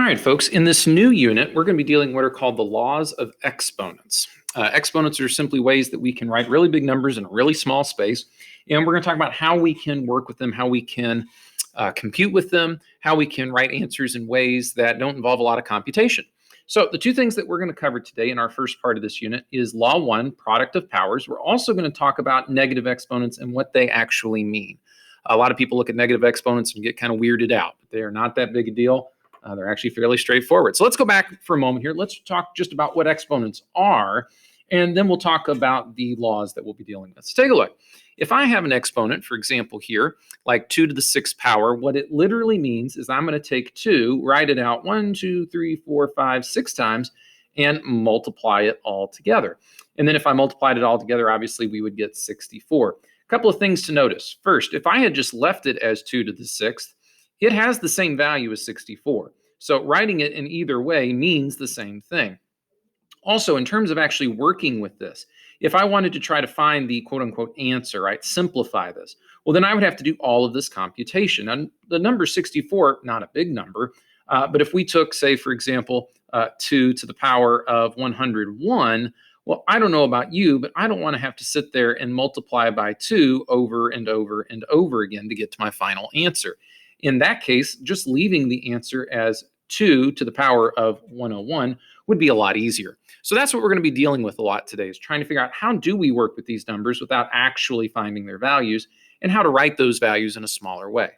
All right, folks, in this new unit, we're going to be dealing with what are called the laws of exponents. Exponents are simply ways that we can write really big numbers in a really small space. And we're going to talk about how we can work with them, how we can compute with them, how we can write answers in ways that don't involve a lot of computation. So the two things that we're going to cover today in our first part of this unit is Law 1, product of powers. We're also going to talk about negative exponents and what they actually mean. A lot of people look at negative exponents and get kind of weirded out, but they are not that big a deal. They're actually fairly straightforward. So let's go back for a moment here. Let's talk just about what exponents are, and then we'll talk about the laws that we'll be dealing with. Let's take a look. If I have an exponent, for example here, like 2 to the 6th power, what it literally means is I'm going to take 2, write it out 1, 2, 3, 4, 5, 6 times, and multiply it all together. And then if I multiplied it all together, obviously we would get 64. A couple of things to notice. First, if I had just left it as 2 to the 6th, it has the same value as 64. So writing it in either way means the same thing. Also, in terms of actually working with this, if I wanted to try to find the quote unquote answer, right, simplify this, well, then I would have to do all of this computation. And the number 64, not a big number, but if we took, say, for example, 2 to the power of 101, well, I don't know about you, but I don't want to have to sit there and multiply by 2 over and over and over again to get to my final answer. In that case, just leaving the answer as 2 to the power of 101 would be a lot easier. So that's what we're going to be dealing with a lot today, is trying to figure out how do we work with these numbers without actually finding their values and how to write those values in a smaller way.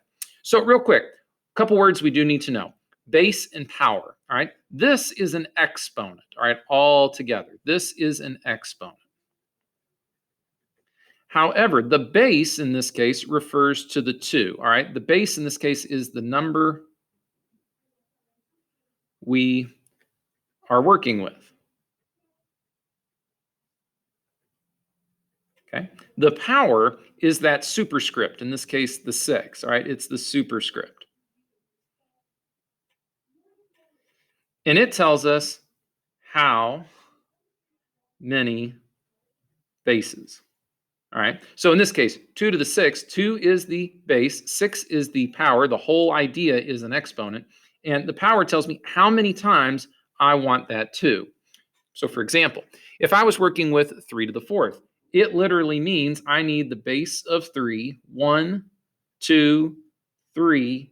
So real quick, a couple words we do need to know. Base and power, all right? This is an exponent, all right, all together. This is an exponent. However, the base in this case refers to the 2, all right? The base in this case is the number we are working with. Okay. The power is that superscript, in this case, the 6, all right? It's the superscript. And it tells us how many bases. All right, so in this case, 2 to the 6th, 2 is the base, 6 is the power. The whole idea is an exponent. And the power tells me how many times I want that 2. So for example, if I was working with 3 to the 4th, it literally means I need the base of 3, 1, 2, 3,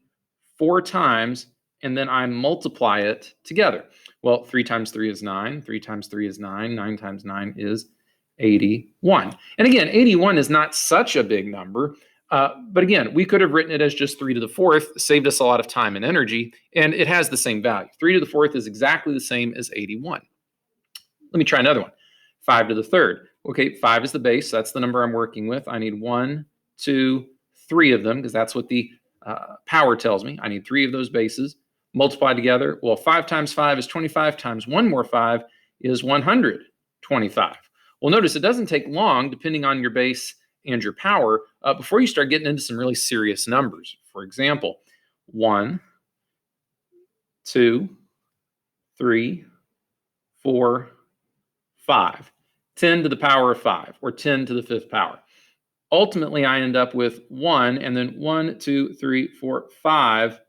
4 times, and then I multiply it together. Well, 3 times 3 is 9, 3 times 3 is 9, 9 times 9 is 81. And again, 81 is not such a big number, but again, we could have written it as just 3 to the 4th, saved us a lot of time and energy, and it has the same value. 3 to the 4th is exactly the same as 81. Let me try another one. 5 to the 3rd. Okay, 5 is the base, so that's the number I'm working with. I need 1, 2, 3 of them, because that's what the power tells me. I need 3 of those bases. Multiply together. Well, 5 times 5 is 25 times 1 more 5 is 125. Well, notice it doesn't take long, depending on your base and your power, before you start getting into some really serious numbers. For example, 1, 2, 3, 4, 5. 10 to the power of 5, or 10 to the 5th power. Ultimately, I end up with 1, and then 1, 2, 3, 4, 5.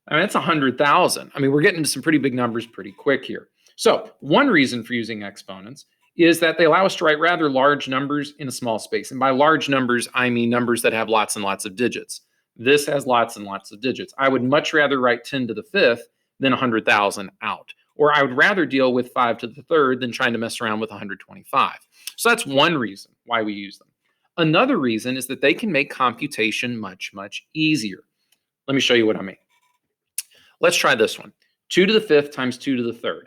I mean, that's 100,000. I mean, we're getting into some pretty big numbers pretty quick here. So one reason for using exponents is that they allow us to write rather large numbers in a small space. And by large numbers, I mean numbers that have lots and lots of digits. This has lots and lots of digits. I would much rather write 10 to the 5th than 100,000 out. Or I would rather deal with 5 to the 3rd than trying to mess around with 125. So that's one reason why we use them. Another reason is that they can make computation much, much easier. Let me show you what I mean. Let's try this one. 2 to the 5th times 2 to the 3rd.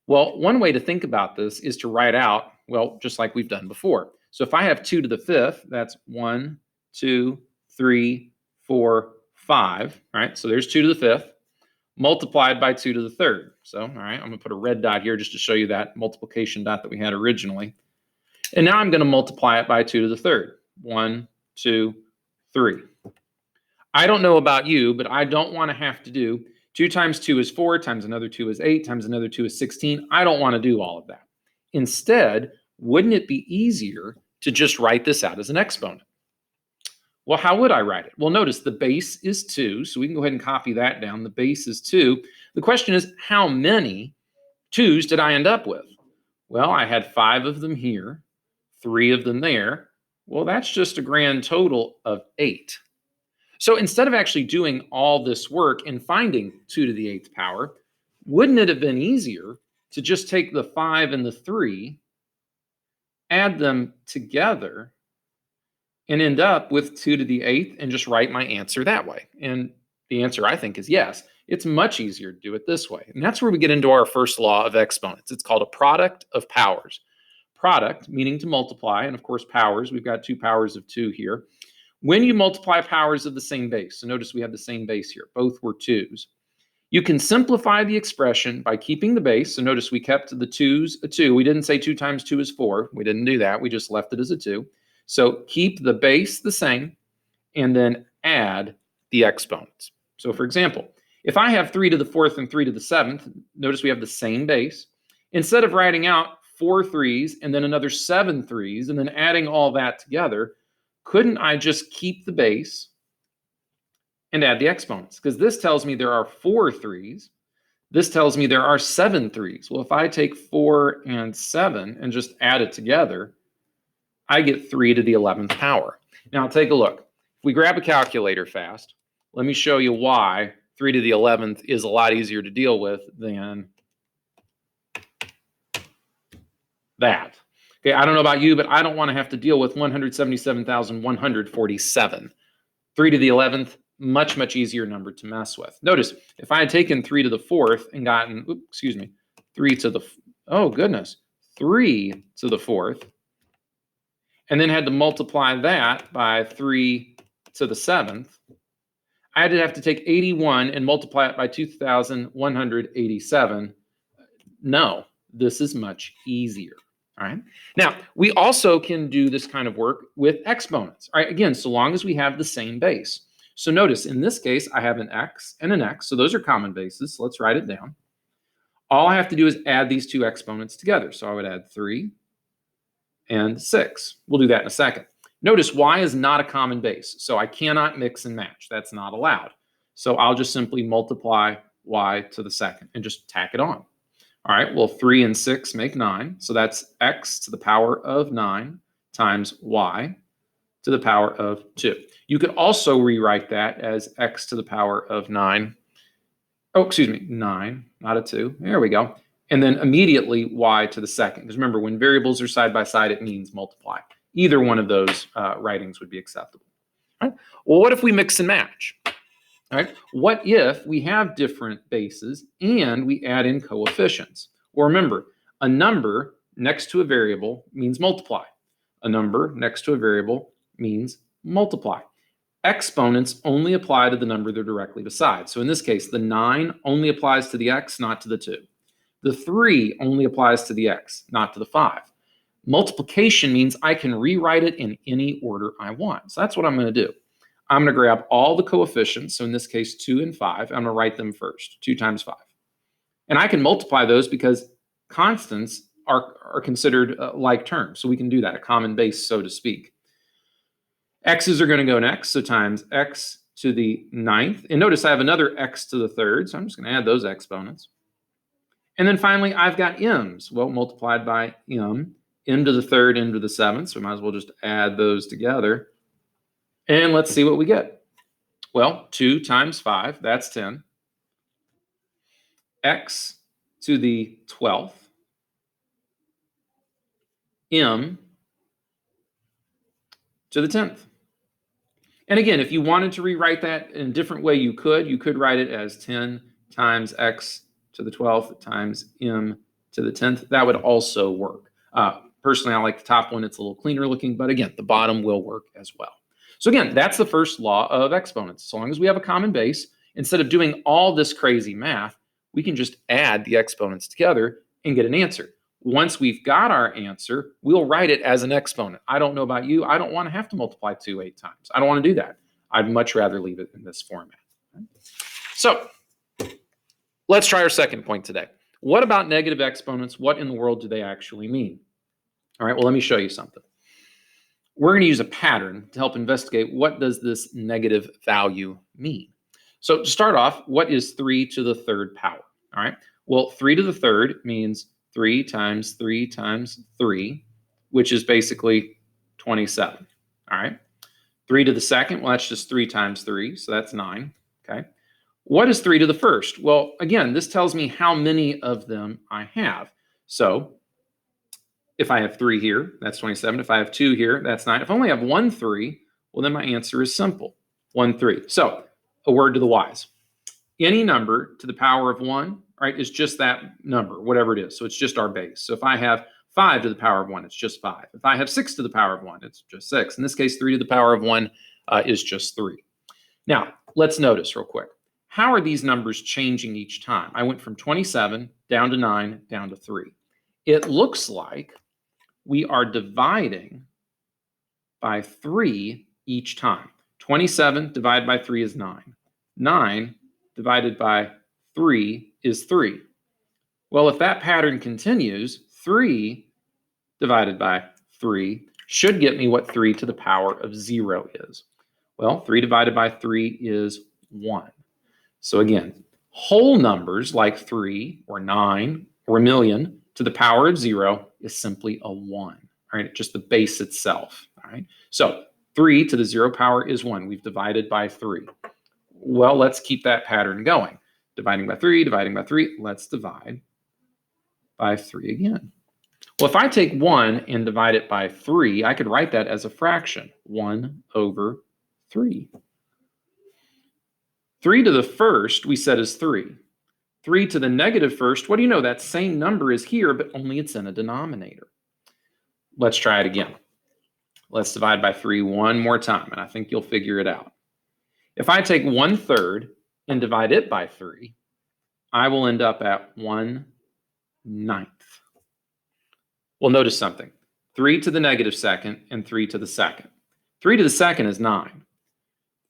Well, one way to think about this is to write out, well, just like we've done before. So if I have 2 to the 5th, that's 1, 2, 3, 4, 5, right? So there's 2 to the 5th multiplied by 2 to the 3rd. So, all right, I'm going to put a red dot here just to show you that multiplication dot that we had originally. And now I'm going to multiply it by 2 to the 3rd. 1, 2, 3. I don't know about you, but I don't want to have to do 2 times 2 is 4, times another 2 is 8, times another 2 is 16. I don't want to do all of that. Instead, wouldn't it be easier to just write this out as an exponent? Well, how would I write it? Well, notice the base is 2, so we can go ahead and copy that down. The base is 2. The question is, how many 2's did I end up with? Well, I had 5 of them here, 3 of them there. Well, that's just a grand total of 8. So instead of actually doing all this work and finding 2 to the 8th power, wouldn't it have been easier to just take the 5 and the 3, add them together, and end up with 2 to the 8th and just write my answer that way? And the answer, I think, is yes. It's much easier to do it this way. And that's where we get into our first law of exponents. It's called a product of powers. Product, meaning to multiply, and of course powers. We've got 2 powers of 2 here. When you multiply powers of the same base, so notice we have the same base here, both were 2's, you can simplify the expression by keeping the base. So notice we kept the 2's a 2. We didn't say 2 times 2 is 4. We didn't do that. We just left it as a 2. So keep the base the same and then add the exponents. So for example, if I have 3 to the 4th and 3 to the 7th, notice we have the same base. Instead of writing out 4 3's and then another 7 3's and then adding all that together, couldn't I just keep the base and add the exponents? Because this tells me there are 4 3's. This tells me there are 7 3's. Well, if I take 4 and 7 and just add it together, I get 3 to the 11th power. Now take a look. If we grab a calculator fast, let me show you why 3 to the 11th is a lot easier to deal with than that. Okay, I don't know about you, but I don't want to have to deal with 177,147. 3 to the 11th, much, much easier number to mess with. Notice, if I had taken 3 to the 4th and gotten, 3 to the, 3 to the 4th, and then had to multiply that by 3 to the 7th, I'd have to take 81 and multiply it by 2,187. No, this is much easier. All right. Now, we also can do this kind of work with exponents. All right. Again, so long as we have the same base. So notice in this case, I have an x and an x. So those are common bases. So let's write it down. All I have to do is add these 2 exponents together. So I would add 3 and 6. We'll do that in a second. Notice y is not a common base. So I cannot mix and match. That's not allowed. So I'll just simply multiply y to the second and just tack it on. All right, well, 3 and 6 make 9. So that's x to the power of 9 times y to the power of 2. You could also rewrite that as x to the power of 9. Oh, 9, not a 2. There we go. And then immediately y to the second. Because remember, when variables are side by side, it means multiply. Either one of those writings would be acceptable. All right. Well, what if we mix and match? All right. What if we have different bases and we add in coefficients? Well, remember, a number next to a variable means multiply. A number next to a variable means multiply. Exponents only apply to the number they're directly beside. So in this case, the 9 only applies to the x, not to the 2. The 3 only applies to the x, not to the 5. Multiplication means I can rewrite it in any order I want. So that's what I'm going to do. I'm going to grab all the coefficients, so in this case 2 and 5. I'm going to write them first, 2 times 5. And I can multiply those because constants are considered like terms. So we can do that, a common base, so to speak. X's are going to go next, so times x to the 9th. And notice I have another x to the 3rd, so I'm just going to add those exponents. And then finally, I've got m's. Well, multiplied by m to the 3rd, m to the 7th. So we might as well just add those together. And let's see what we get. Well, 2 times 5, that's 10. X to the 12th. M to the 10th. And again, if you wanted to rewrite that in a different way, you could. You could write it as 10 times x to the 12th times m to the 10th. That would also work. Personally, I like the top one. It's a little cleaner looking, but again, the bottom will work as well. So again, that's the first law of exponents. So long as we have a common base, instead of doing all this crazy math, we can just add the exponents together and get an answer. Once we've got our answer, we'll write it as an exponent. I don't know about you. I don't want to have to multiply 2 8 times. I don't want to do that. I'd much rather leave it in this format. So let's try our second point today. What about negative exponents? What in the world do they actually mean? All right, well, let me show you something. we're going to use a pattern to help investigate what does this negative value mean. So to start off, what is 3 to the third power? All right. Well, 3 to the third means 3 times 3 times 3, which is basically 27. All right. 3 to the second, well, that's just 3 times 3, so that's 9. Okay. What is 3 to the first? Well, again, this tells me how many of them I have. So if I have 3 here, that's 27. If I have 2 here, that's 9. If I only have 1 3, well, then my answer is simple, 1 3. So a word to the wise. Any number to the power of 1, right, is just that number, whatever it is. So it's just our base. So if I have 5 to the power of 1, it's just 5. If I have 6 to the power of 1, it's just 6. In this case, 3 to the power of 1 is just 3. Now, let's notice real quick. How are these numbers changing each time? I went from 27 down to 9 down to 3. It looks like we are dividing by 3 each time. 27 divided by 3 is 9. 9 divided by 3 is 3. Well, if that pattern continues, 3 divided by 3 should get me what 3 to the power of 0 is. Well, 3 divided by 3 is 1. So again, whole numbers like 3 or 9 or a million to the power of 0 is simply a 1. All right, just the base itself. All right, so 3 to the 0 power is 1. We've divided by 3. Well, let's keep that pattern going. Dividing by 3, dividing by 3. Let's divide by 3 again. Well, if I take 1 and divide it by 3, I could write that as a fraction, 1 over 3. 3 to the first, we said, is 3. 3 to the negative first, what do you know? That same number is here, but only it's in a denominator. Let's try it again. Let's divide by 3 one more time, and I think you'll figure it out. If I take 1/3 and divide it by 3, I will end up at 1/9. Well, notice something. 3 to the negative second and 3 to the second. 3 to the second is 9.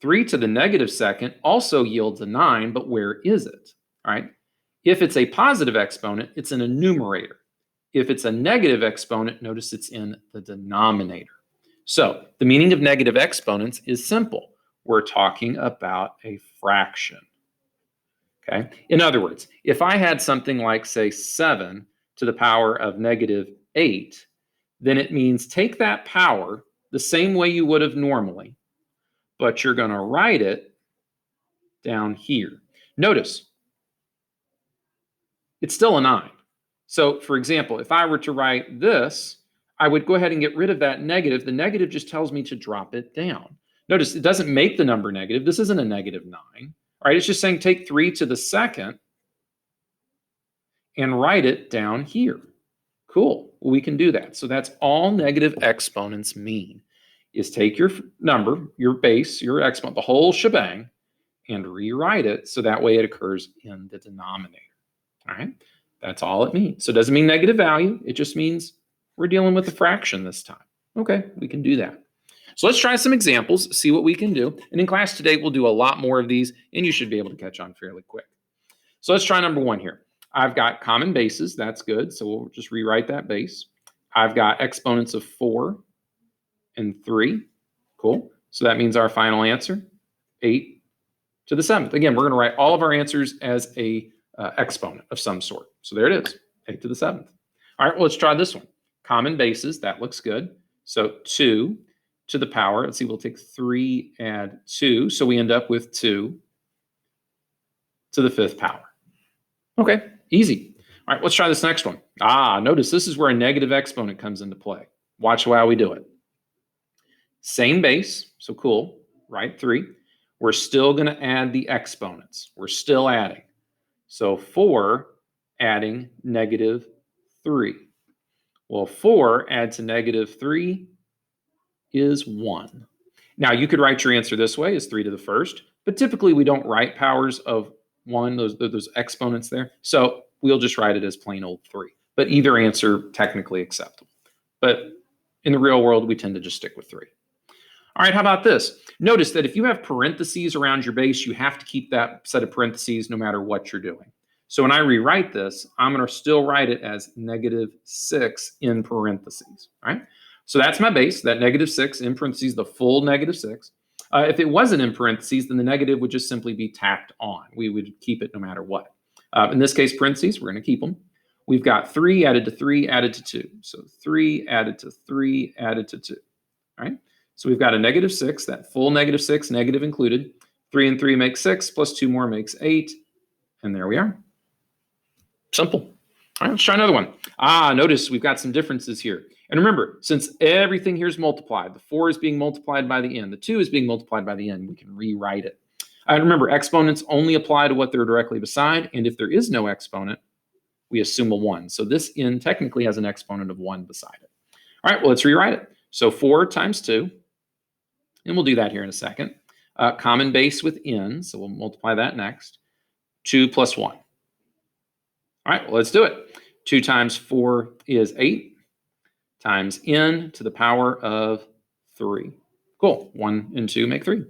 3 to the negative second also yields a 9, but where is it? All right. If it's a positive exponent, it's in a numerator. If it's a negative exponent, notice it's in the denominator. So the meaning of negative exponents is simple. We're talking about a fraction. Okay. In other words, if I had something like, say, 7 to the power of -8, then it means take that power the same way you would have normally, but you're going to write it down here. Notice, it's still a 9. So, for example, if I were to write this, I would go ahead and get rid of that negative. The negative just tells me to drop it down. Notice it doesn't make the number negative. This isn't a -9. All right, it's just saying take 3 to the second and write it down here. Cool, we can do that. So that's all negative exponents mean, is take your number, your base, your exponent, the whole shebang, and rewrite it so that way it occurs in the denominator. All right, that's all it means. So it doesn't mean negative value. It just means we're dealing with a fraction this time. Okay, we can do that. So let's try some examples, see what we can do. And in class today, we'll do a lot more of these, and you should be able to catch on fairly quick. So let's try number 1 here. I've got common bases. That's good. So we'll just rewrite that base. I've got exponents of 4 and 3. Cool. So that means our final answer, 8 to the 7th. Again, we're going to write all of our answers as a exponent of some sort. So there it is, 8 to the 7th. All right, well, let's try this one. Common bases, that looks good. So 2 to the power, let's see, we'll take 3, add 2. So we end up with 2 to the 5th power. Okay, easy. All right, let's try this next one. Notice this is where a negative exponent comes into play. Watch how we do it. Same base, so cool, right? 3. We're still going to add the exponents. We're still adding. So 4 adding -3. Well, 4 add to -3 is 1. Now, you could write your answer this way as 3 to the first, but typically we don't write powers of 1, those exponents there. So we'll just write it as plain old 3. But either answer technically acceptable. But in the real world, we tend to just stick with 3. All right, how about this? Notice that if you have parentheses around your base, you have to keep that set of parentheses no matter what you're doing. So when I rewrite this, I'm going to still write it as -6 in parentheses. All right. So that's my base, that -6, in parentheses, the full -6. If it wasn't in parentheses, then the negative would just simply be tacked on. We would keep it no matter what. In this case, parentheses, we're going to keep them. We've got 3 added to 3 added to 2. So 3 added to 3 added to 2. All right. So we've got a -6, that full -6, negative included. 3 and 3 makes 6, plus 2 more makes 8. And there we are. Simple. All right, let's try another one. Notice we've got some differences here. And remember, since everything here is multiplied, the 4 is being multiplied by the n, the 2 is being multiplied by the n, we can rewrite it. And remember, exponents only apply to what they're directly beside, and if there is no exponent, we assume a 1. So this n technically has an exponent of 1 beside it. All right, well, let's rewrite it. So 4 times 2, and we'll do that here in a second. Common base with n, so we'll multiply that next. 2 plus 1. All right, well, let's do it. 2 times 4 is 8 times n to the power of 3. Cool. 1 and 2 make 3.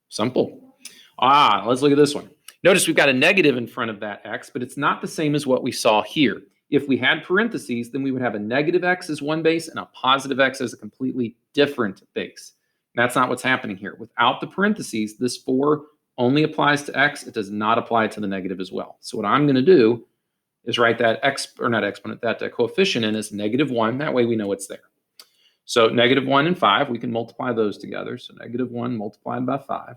Simple. Let's look at this one. Notice we've got a negative in front of that x, but it's not the same as what we saw here. If we had parentheses, then we would have a negative x as one base and a positive x as a completely different base. That's not what's happening here. Without the parentheses, this 4 only applies to x. It does not apply to the negative as well. So what I'm going to do is write that that coefficient in as -1. That way we know it's there. So -1 and 5, we can multiply those together. So -1 multiplied by 5.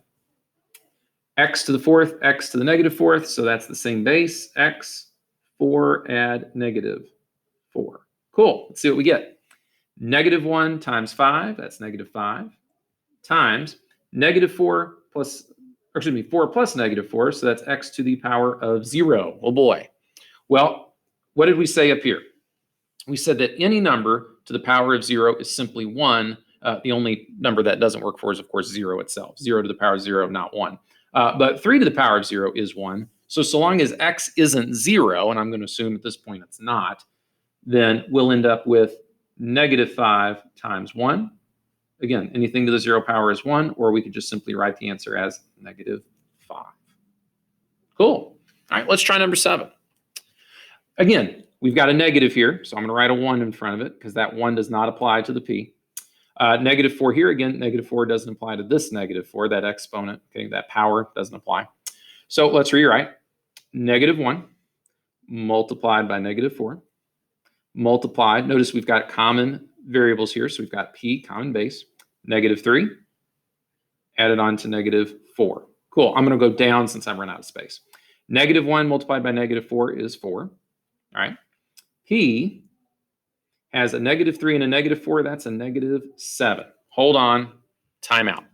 X to the 4th, x to the -4th. So that's the same base. X, 4 add -4. Cool. Let's see what we get. -1 times 5, that's -5, times -4 plus, or excuse me, 4 plus -4. So that's x to the power of 0. Oh boy. Well, what did we say up here? We said that any number to the power of 0 is simply 1. The only number that doesn't work for is, of course, 0 itself. 0 to the power of 0, not 1. But 3 to the power of 0 is 1. So long as x isn't 0, and I'm going to assume at this point it's not, then we'll end up with -5 times 1. Again, anything to the 0 power is 1, or we could just simply write the answer as -5. Cool. All right, let's try number 7. Again, we've got a negative here, so I'm going to write a 1 in front of it because that 1 does not apply to the p. -4 here, again, -4 doesn't apply to this -4, that exponent, okay, that power doesn't apply. So let's rewrite. -1 multiplied by -4 multiplied. Notice we've got common variables here, so we've got p, common base, -3 added on to -4. Cool, I'm going to go down since I've run out of space. -1 multiplied by -4 is 4. All right. P has a -3 and a -4. That's a -7. Hold on. Time out.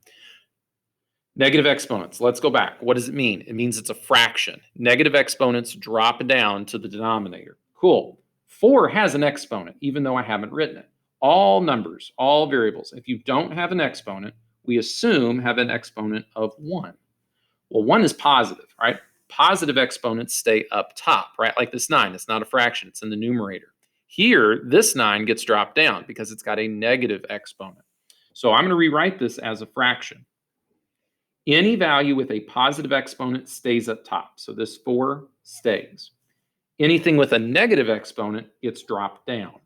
Negative exponents. Let's go back. What does it mean? It means it's a fraction. Negative exponents drop down to the denominator. Cool. 4 has an exponent, even though I haven't written it. All numbers, all variables, if you don't have an exponent, we assume have an exponent of 1. Well, 1 is positive, right? Positive exponents stay up top, right? Like this 9, it's not a fraction, it's in the numerator. Here, this 9 gets dropped down because it's got a negative exponent. So I'm going to rewrite this as a fraction. Any value with a positive exponent stays up top. So this 4 stays. Anything with a negative exponent gets dropped down.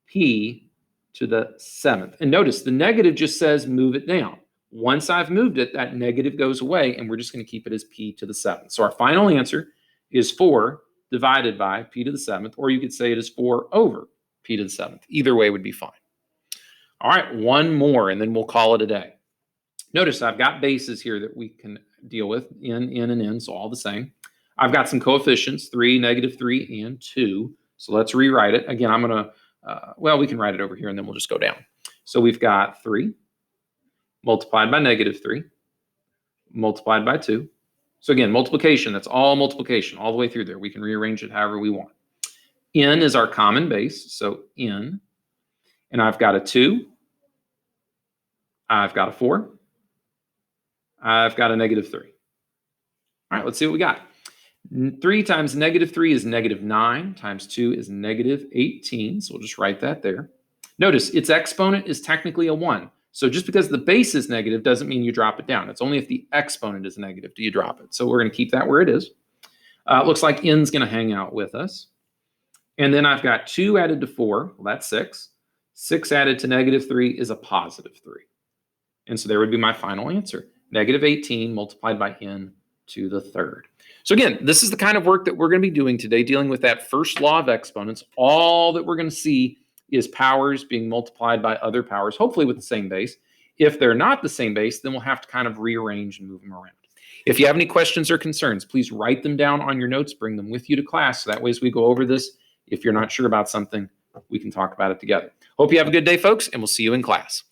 P to the 7th. And notice the negative just says move it down. Once I've moved it, that negative goes away, and we're just going to keep it as p to the 7th. So our final answer is 4 divided by p to the 7th, or you could say it is 4 over p to the 7th. Either way would be fine. All right, one more, and then we'll call it a day. Notice I've got bases here that we can deal with, n, and n, so all the same. I've got some coefficients, 3, -3, and 2. So let's rewrite it. Again, I'm going to, we can write it over here, and then we'll just go down. So we've got 3 multiplied by -3, multiplied by 2. So again, multiplication, that's all multiplication, all the way through there. We can rearrange it however we want. N is our common base, so n. And I've got a 2. I've got a 4. I've got a -3. All right, let's see what we got. 3 times -3 is -9, times 2 is -18. So we'll just write that there. Notice its exponent is technically a 1. So just because the base is negative doesn't mean you drop it down. It's only if the exponent is negative do you drop it. So we're going to keep that where it is. Looks like n's going to hang out with us. And then I've got 2 added to 4. Well, that's 6. 6 added to negative 3 is a positive 3. And so there would be my final answer. Negative 18 multiplied by n to the third. So again, this is the kind of work that we're going to be doing today, dealing with that first law of exponents. All that we're going to see is powers being multiplied by other powers, hopefully with the same base. If they're not the same base, then we'll have to kind of rearrange and move them around. If you have any questions or concerns, please write them down on your notes, bring them with you to class. So that way, as we go over this, if you're not sure about something, we can talk about it together. Hope you have a good day, folks, and we'll see you in class.